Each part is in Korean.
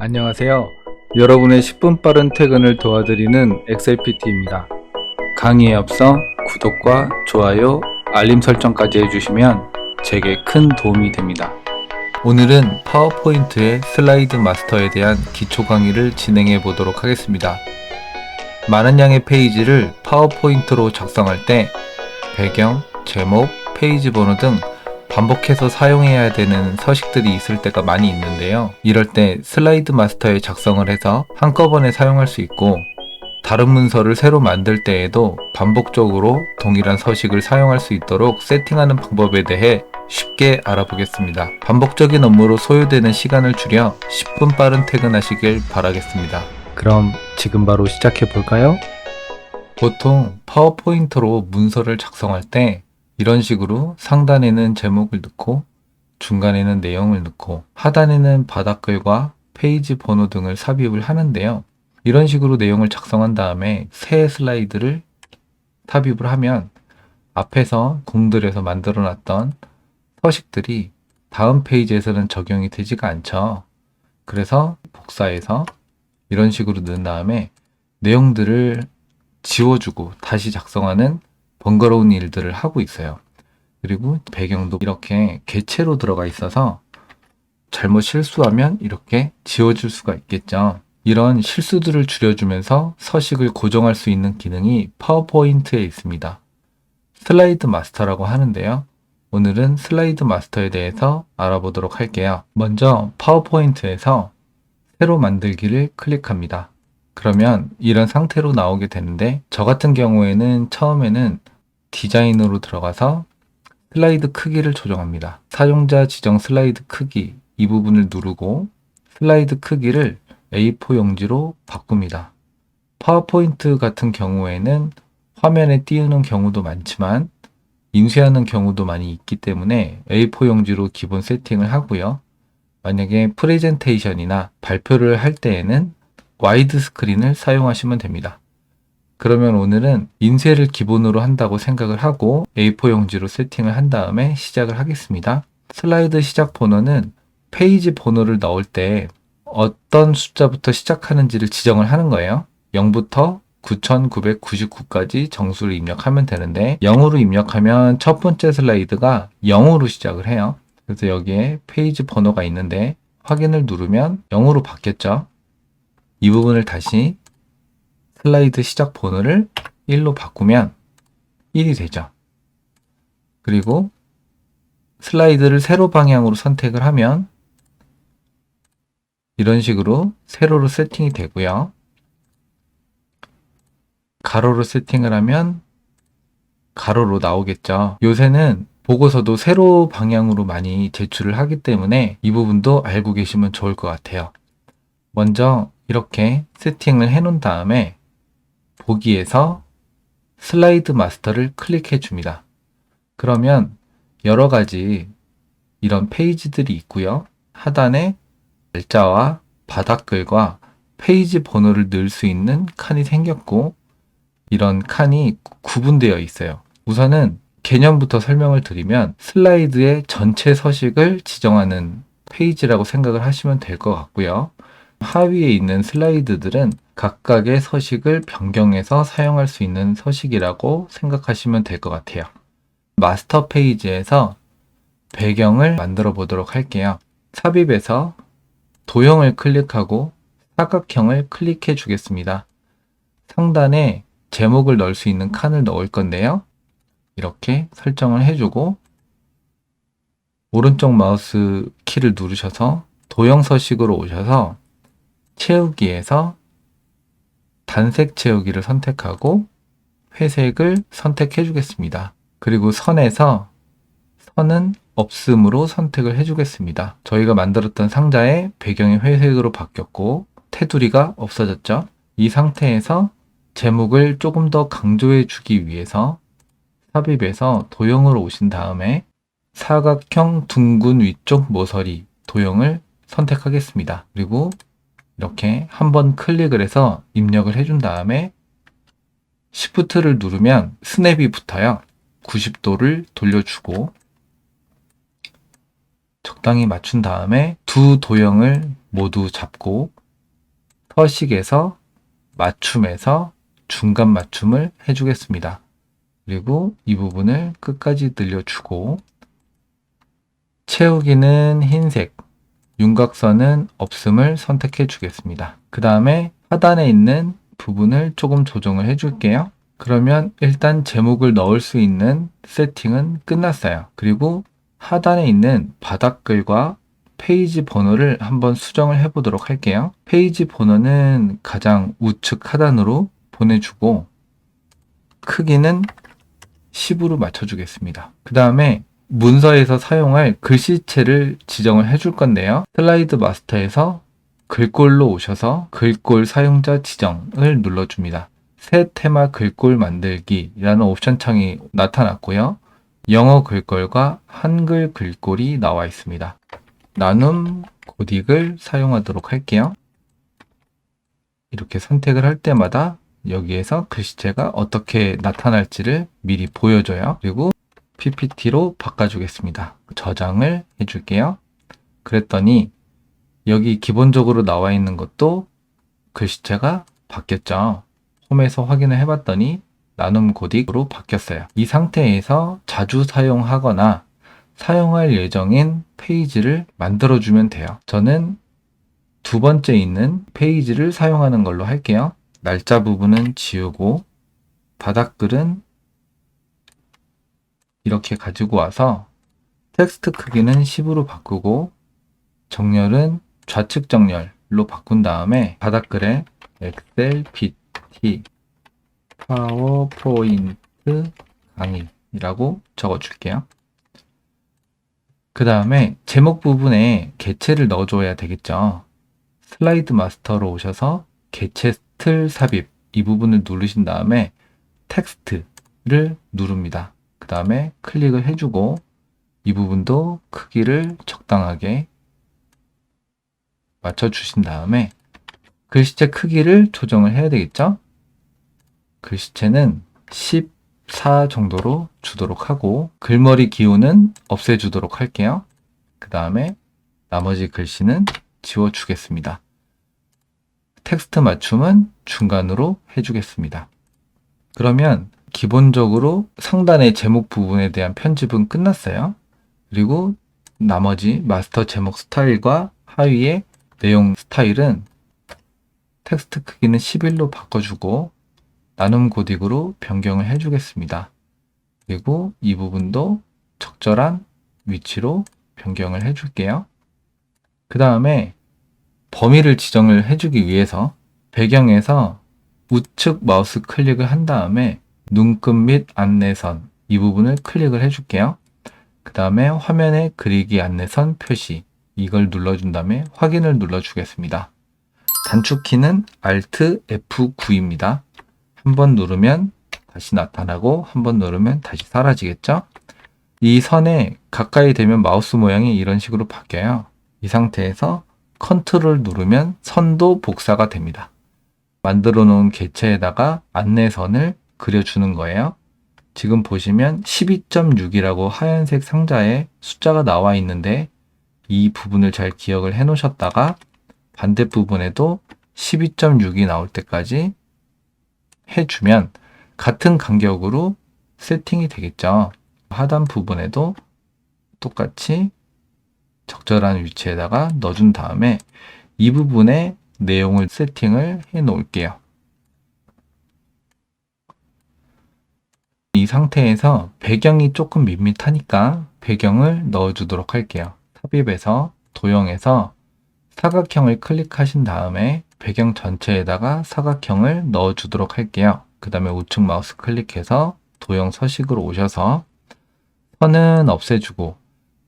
안녕하세요. 여러분의 10분 빠른 퇴근을 도와드리는 엑셀PT입니다. 강의에 앞서 구독과 좋아요, 알림 설정까지 해주시면 제게 큰 도움이 됩니다. 오늘은 파워포인트의 슬라이드 마스터에 대한 기초 강의를 진행해 보도록 하겠습니다. 많은 양의 페이지를 파워포인트로 작성할 때 배경, 제목, 페이지 번호 등 반복해서 사용해야 되는 서식들이 있을 때가 많이 있는데요. 이럴 때 슬라이드 마스터에 작성을 해서 한꺼번에 사용할 수 있고, 다른 문서를 새로 만들 때에도 반복적으로 동일한 서식을 사용할 수 있도록 세팅하는 방법에 대해 쉽게 알아보겠습니다. 반복적인 업무로 소요되는 시간을 줄여 10분 빠른 퇴근하시길 바라겠습니다. 그럼 지금 바로 시작해 볼까요? 보통 파워포인트로 문서를 작성할 때 이런 식으로 상단에는 제목을 넣고 중간에는 내용을 넣고 하단에는 바닥글과 페이지 번호 등을 삽입을 하는데요. 이런 식으로 내용을 작성한 다음에 새 슬라이드를 삽입을 하면 앞에서 공들여서 만들어 놨던 서식들이 다음 페이지에서는 적용이 되지가 않죠. 그래서 복사해서 이런 식으로 넣은 다음에 내용들을 지워주고 다시 작성하는 번거로운 일들을 하고 있어요. 그리고 배경도 이렇게 객체로 들어가 있어서 잘못 실수하면 이렇게 지워줄 수가 있겠죠. 이런 실수들을 줄여주면서 서식을 고정할 수 있는 기능이 파워포인트에 있습니다. 슬라이드 마스터라고 하는데요. 오늘은 슬라이드 마스터에 대해서 알아보도록 할게요. 먼저 파워포인트에서 새로 만들기를 클릭합니다. 그러면 이런 상태로 나오게 되는데, 저 같은 경우에는 처음에는 디자인으로 들어가서 슬라이드 크기를 조정합니다. 사용자 지정 슬라이드 크기 이 부분을 누르고 슬라이드 크기를 A4 용지로 바꿉니다. 파워포인트 같은 경우에는 화면에 띄우는 경우도 많지만 인쇄하는 경우도 많이 있기 때문에 A4 용지로 기본 세팅을 하고요. 만약에 프레젠테이션이나 발표를 할 때에는 와이드 스크린을 사용하시면 됩니다. 그러면 오늘은 인쇄를 기본으로 한다고 생각을 하고 A4 용지로 세팅을 한 다음에 시작을 하겠습니다. 슬라이드 시작 번호는 페이지 번호를 넣을 때 어떤 숫자부터 시작하는지를 지정을 하는 거예요. 0부터 9999까지 정수를 입력하면 되는데 0으로 입력하면 첫 번째 슬라이드가 0으로 시작을 해요. 그래서 여기에 페이지 번호가 있는데 확인을 누르면 0으로 바뀌었죠. 이 부분을 다시 슬라이드 시작 번호를 1로 바꾸면 1이 되죠. 그리고 슬라이드를 세로 방향으로 선택을 하면 이런 식으로 세로로 세팅이 되고요. 가로로 세팅을 하면 가로로 나오겠죠. 요새는 보고서도 세로 방향으로 많이 제출을 하기 때문에 이 부분도 알고 계시면 좋을 것 같아요. 먼저 이렇게 세팅을 해 놓은 다음에 보기에서 슬라이드 마스터를 클릭해 줍니다. 그러면 여러 가지 이런 페이지들이 있고요. 하단에 날짜와 바닥글과 페이지 번호를 넣을 수 있는 칸이 생겼고, 이런 칸이 구분되어 있어요. 우선은 개념부터 설명을 드리면 슬라이드의 전체 서식을 지정하는 페이지라고 생각을 하시면 될 것 같고요. 하위에 있는 슬라이드들은 각각의 서식을 변경해서 사용할 수 있는 서식이라고 생각하시면 될 것 같아요. 마스터 페이지에서 배경을 만들어 보도록 할게요. 삽입에서 도형을 클릭하고 사각형을 클릭해 주겠습니다. 상단에 제목을 넣을 수 있는 칸을 넣을 건데요. 이렇게 설정을 해주고 오른쪽 마우스 키를 누르셔서 도형 서식으로 오셔서 채우기에서 단색 채우기를 선택하고 회색을 선택해 주겠습니다. 그리고 선에서 선은 없음으로 선택을 해 주겠습니다. 저희가 만들었던 상자의 배경이 회색으로 바뀌었고 테두리가 없어졌죠. 이 상태에서 제목을 조금 더 강조해 주기 위해서 삽입에서 도형으로 오신 다음에 사각형 둥근 위쪽 모서리 도형을 선택하겠습니다. 그리고 이렇게 한번 클릭을 해서 입력을 해준 다음에 Shift를 누르면 스냅이 붙어요. 90도를 돌려주고 적당히 맞춘 다음에 두 도형을 모두 잡고 서식에서 맞춤에서 중간 맞춤을 해주겠습니다. 그리고 이 부분을 끝까지 늘려주고 채우기는 흰색, 윤곽선은 없음을 선택해 주겠습니다. 그 다음에 하단에 있는 부분을 조금 조정을 해줄게요. 그러면 일단 제목을 넣을 수 있는 세팅은 끝났어요. 그리고 하단에 있는 바닥글과 페이지 번호를 한번 수정을 해 보도록 할게요. 페이지 번호는 가장 우측 하단으로 보내주고 크기는 10으로 맞춰주겠습니다. 그 다음에 문서에서 사용할 글씨체를 지정을 해줄 건데요. 슬라이드 마스터에서 글꼴로 오셔서 글꼴 사용자 지정을 눌러줍니다. 새 테마 글꼴 만들기라는 옵션 창이 나타났고요. 영어 글꼴과 한글 글꼴이 나와 있습니다. 나눔 고딕을 사용하도록 할게요. 이렇게 선택을 할 때마다 여기에서 글씨체가 어떻게 나타날지를 미리 보여줘요. 그리고 PPT로 바꿔주겠습니다. 저장을 해줄게요. 그랬더니 여기 기본적으로 나와 있는 것도 글씨체가 바뀌었죠. 홈에서 확인을 해봤더니 나눔 고딕으로 바뀌었어요. 이 상태에서 자주 사용하거나 사용할 예정인 페이지를 만들어주면 돼요. 저는 두 번째 있는 페이지를 사용하는 걸로 할게요. 날짜 부분은 지우고 바닥글은 이렇게 가지고 와서 텍스트 크기는 10으로 바꾸고 정렬은 좌측 정렬로 바꾼 다음에 바닥글에 엑셀 PT 파워포인트 강의라고 적어줄게요. 그 다음에 제목 부분에 개체를 넣어줘야 되겠죠. 슬라이드 마스터로 오셔서 개체 틀 삽입 이 부분을 누르신 다음에 텍스트를 누릅니다. 그 다음에 클릭을 해주고 이 부분도 크기를 적당하게 맞춰주신 다음에 글씨체 크기를 조정을 해야 되겠죠? 글씨체는 14 정도로 주도록 하고 글머리 기호는 없애주도록 할게요. 그 다음에 나머지 글씨는 지워주겠습니다. 텍스트 맞춤은 중간으로 해주겠습니다. 그러면 기본적으로 상단의 제목 부분에 대한 편집은 끝났어요. 그리고 나머지 마스터 제목 스타일과 하위의 내용 스타일은 텍스트 크기는 11로 바꿔주고 나눔 고딕으로 변경을 해주겠습니다. 그리고 이 부분도 적절한 위치로 변경을 해줄게요. 그 다음에 범위를 지정을 해주기 위해서 배경에서 우측 마우스 클릭을 한 다음에 눈끝 및 안내선 이 부분을 클릭을 해줄게요. 그 다음에 화면에 그리기 안내선 표시 이걸 눌러준 다음에 확인을 눌러주겠습니다. 단축키는 Alt F9입니다. 한번 누르면 다시 나타나고 한번 누르면 다시 사라지겠죠? 이 선에 가까이 되면 마우스 모양이 이런 식으로 바뀌어요. 이 상태에서 컨트롤 누르면 선도 복사가 됩니다. 만들어 놓은 개체에다가 안내선을 그려주는 거예요. 지금 보시면 12.6이라고 하얀색 상자에 숫자가 나와 있는데 이 부분을 잘 기억을 해 놓으셨다가 반대 부분에도 12.6이 나올 때까지 해주면 같은 간격으로 세팅이 되겠죠. 하단 부분에도 똑같이 적절한 위치에다가 넣어준 다음에 이 부분에 내용을 세팅을 해 놓을게요. 이 상태에서 배경이 조금 밋밋하니까 배경을 넣어주도록 할게요. 삽입에서 도형에서 사각형을 클릭하신 다음에 배경 전체에다가 사각형을 넣어주도록 할게요. 그 다음에 우측 마우스 클릭해서 도형 서식으로 오셔서 선은 없애주고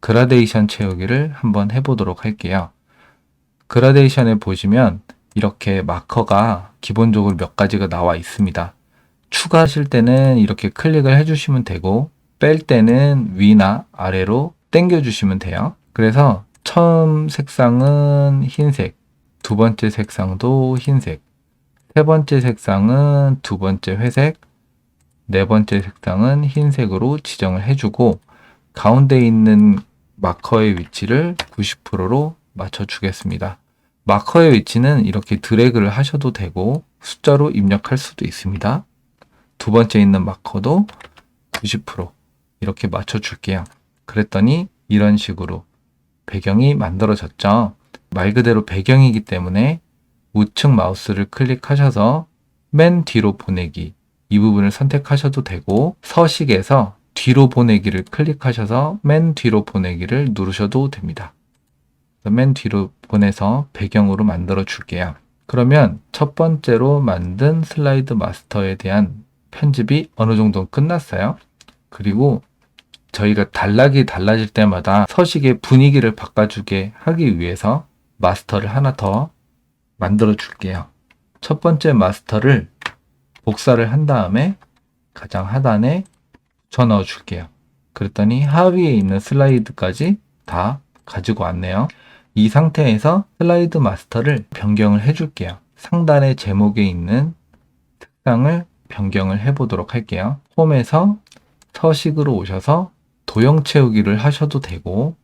그라데이션 채우기를 한번 해보도록 할게요. 그라데이션에 보시면 이렇게 마커가 기본적으로 몇 가지가 나와 있습니다. 추가하실 때는 이렇게 클릭을 해주시면 되고 뺄 때는 위나 아래로 당겨 주시면 돼요. 그래서 처음 색상은 흰색, 두 번째 색상도 흰색, 세 번째 색상은 두 번째 회색, 네 번째 색상은 흰색으로 지정을 해주고 가운데 있는 마커의 위치를 90%로 맞춰주겠습니다. 마커의 위치는 이렇게 드래그를 하셔도 되고 숫자로 입력할 수도 있습니다. 두 번째 있는 마커도 90% 이렇게 맞춰줄게요. 그랬더니 이런 식으로 배경이 만들어졌죠. 말 그대로 배경이기 때문에 우측 마우스를 클릭하셔서 맨 뒤로 보내기 이 부분을 선택하셔도 되고 서식에서 뒤로 보내기를 클릭하셔서 맨 뒤로 보내기를 누르셔도 됩니다. 맨 뒤로 보내서 배경으로 만들어 줄게요. 그러면 첫 번째로 만든 슬라이드 마스터에 대한 편집이 어느 정도 끝났어요. 그리고 저희가 단락이 달라질 때마다 서식의 분위기를 바꿔주게 하기 위해서 마스터를 하나 더 만들어 줄게요. 첫 번째 마스터를 복사를 한 다음에 가장 하단에 붙여 넣어 줄게요. 그랬더니 하위에 있는 슬라이드까지 다 가지고 왔네요. 이 상태에서 슬라이드 마스터를 변경을 해줄게요. 상단의 제목에 있는 색상을 변경을 해보도록 할게요. 홈에서 서식으로 오셔서 도형 채우기를 하셔도 되고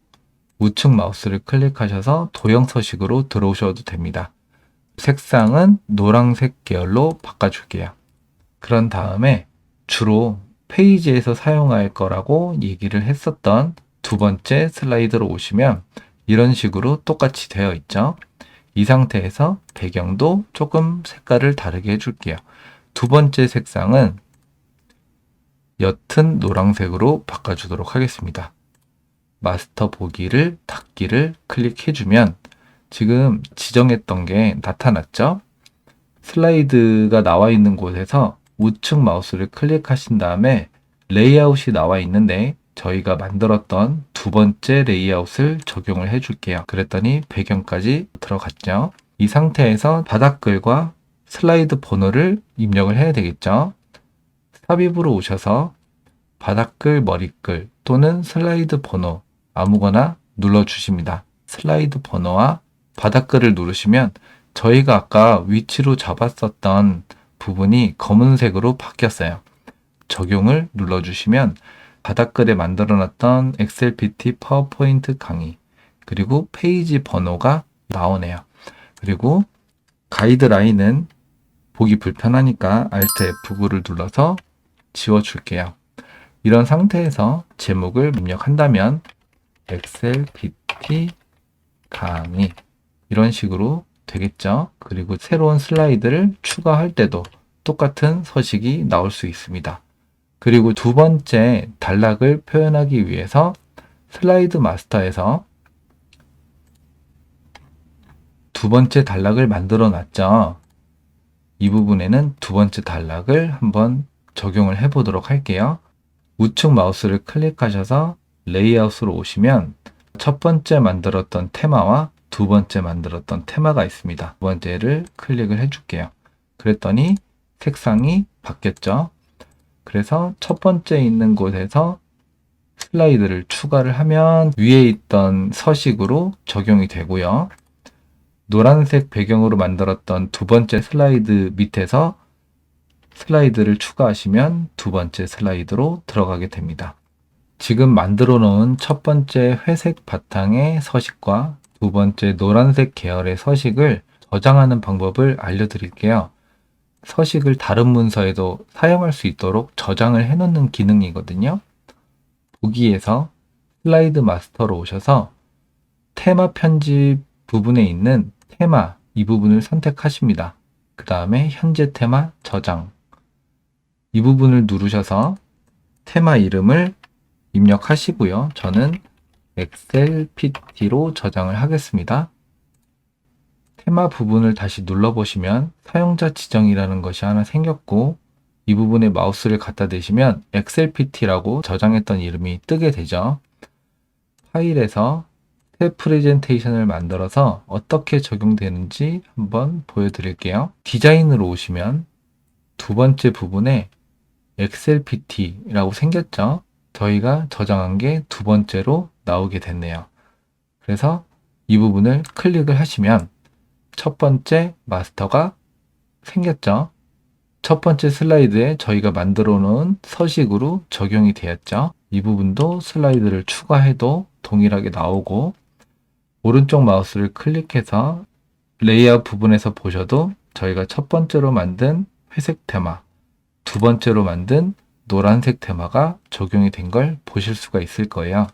우측 마우스를 클릭하셔서 도형 서식으로 들어오셔도 됩니다. 색상은 노란색 계열로 바꿔줄게요. 그런 다음에 주로 페이지에서 사용할 거라고 얘기를 했었던 두 번째 슬라이드로 오시면 이런 식으로 똑같이 되어 있죠. 이 상태에서 배경도 조금 색깔을 다르게 해줄게요. 두 번째 색상은 옅은 노란색으로 바꿔주도록 하겠습니다. 마스터 보기를 닫기를 클릭해주면 지금 지정했던 게 나타났죠? 슬라이드가 나와 있는 곳에서 우측 마우스를 클릭하신 다음에 레이아웃이 나와 있는데 저희가 만들었던 두 번째 레이아웃을 적용을 해줄게요. 그랬더니 배경까지 들어갔죠. 이 상태에서 바닥글과 슬라이드 번호를 입력을 해야 되겠죠. 삽입으로 오셔서 바닥글, 머리글 또는 슬라이드 번호 아무거나 눌러주십니다. 슬라이드 번호와 바닥글을 누르시면 저희가 아까 위치로 잡았었던 부분이 검은색으로 바뀌었어요. 적용을 눌러주시면 바닥글에 만들어놨던 엑셀pt 파워포인트 강의 그리고 페이지 번호가 나오네요. 그리고 가이드라인은 보기 불편하니까 Alt F9를 눌러서 지워줄게요. 이런 상태에서 제목을 입력한다면 엑셀pt 강의 이런 식으로 되겠죠. 그리고 새로운 슬라이드를 추가할 때도 똑같은 서식이 나올 수 있습니다. 그리고 두 번째 단락을 표현하기 위해서 슬라이드 마스터에서 두 번째 단락을 만들어 놨죠. 이 부분에는 두 번째 단락을 한번 적용을 해 보도록 할게요. 우측 마우스를 클릭하셔서 레이아웃으로 오시면 첫 번째 만들었던 테마와 두 번째 만들었던 테마가 있습니다. 두 번째를 클릭을 해줄게요. 그랬더니 색상이 바뀌었죠. 그래서 첫 번째 있는 곳에서 슬라이드를 추가를 하면 위에 있던 서식으로 적용이 되고요. 노란색 배경으로 만들었던 두 번째 슬라이드 밑에서 슬라이드를 추가하시면 두 번째 슬라이드로 들어가게 됩니다. 지금 만들어 놓은 첫 번째 회색 바탕의 서식과 두 번째 노란색 계열의 서식을 저장하는 방법을 알려드릴게요. 서식을 다른 문서에도 사용할 수 있도록 저장을 해 놓는 기능이거든요. 보기에서 슬라이드 마스터로 오셔서 테마 편집 부분에 있는 테마 이 부분을 선택하십니다. 그 다음에 현재 테마 저장 이 부분을 누르셔서 테마 이름을 입력하시고요. 저는 엑셀pt로 저장을 하겠습니다. 테마 부분을 다시 눌러보시면 사용자 지정이라는 것이 하나 생겼고 이 부분에 마우스를 갖다 대시면 엑셀pt라고 저장했던 이름이 뜨게 되죠. 파일에서 새 프레젠테이션을 만들어서 어떻게 적용되는지 한번 보여드릴게요. 디자인으로 오시면 두 번째 부분에 엑셀pt라고 생겼죠. 저희가 저장한 게 두 번째로 나오게 됐네요. 그래서 이 부분을 클릭을 하시면 첫 번째 마스터가 생겼죠. 첫 번째 슬라이드에 저희가 만들어 놓은 서식으로 적용이 되었죠. 이 부분도 슬라이드를 추가해도 동일하게 나오고, 오른쪽 마우스를 클릭해서 레이아웃 부분에서 보셔도 저희가 첫 번째로 만든 회색 테마, 두 번째로 만든 노란색 테마가 적용이 된 걸 보실 수가 있을 거예요.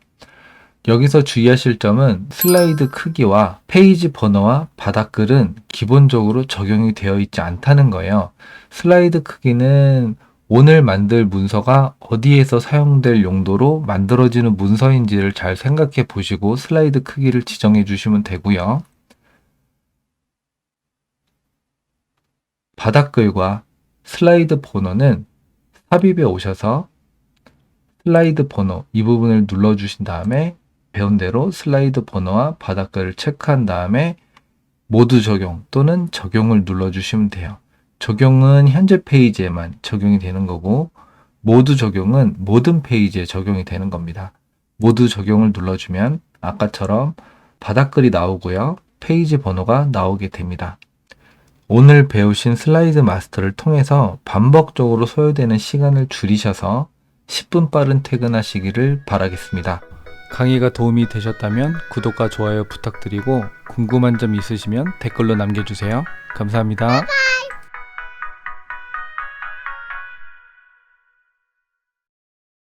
여기서 주의하실 점은 슬라이드 크기와 페이지 번호와 바닥글은 기본적으로 적용이 되어 있지 않다는 거예요. 슬라이드 크기는 오늘 만들 문서가 어디에서 사용될 용도로 만들어지는 문서인지를 잘 생각해 보시고 슬라이드 크기를 지정해 주시면 되고요. 바닥글과 슬라이드 번호는 삽입에 오셔서 슬라이드 번호 이 부분을 눌러주신 다음에 배운 대로 슬라이드 번호와 바닥글을 체크한 다음에 모두 적용 또는 적용을 눌러주시면 돼요. 적용은 현재 페이지에만 적용이 되는 거고 모두 적용은 모든 페이지에 적용이 되는 겁니다. 모두 적용을 눌러주면 아까처럼 바닥글이 나오고요. 페이지 번호가 나오게 됩니다. 오늘 배우신 슬라이드 마스터를 통해서 반복적으로 소요되는 시간을 줄이셔서 10분 빠른 퇴근하시기를 바라겠습니다. 강의가 도움이 되셨다면 구독과 좋아요 부탁드리고 궁금한 점 있으시면 댓글로 남겨주세요. 감사합니다.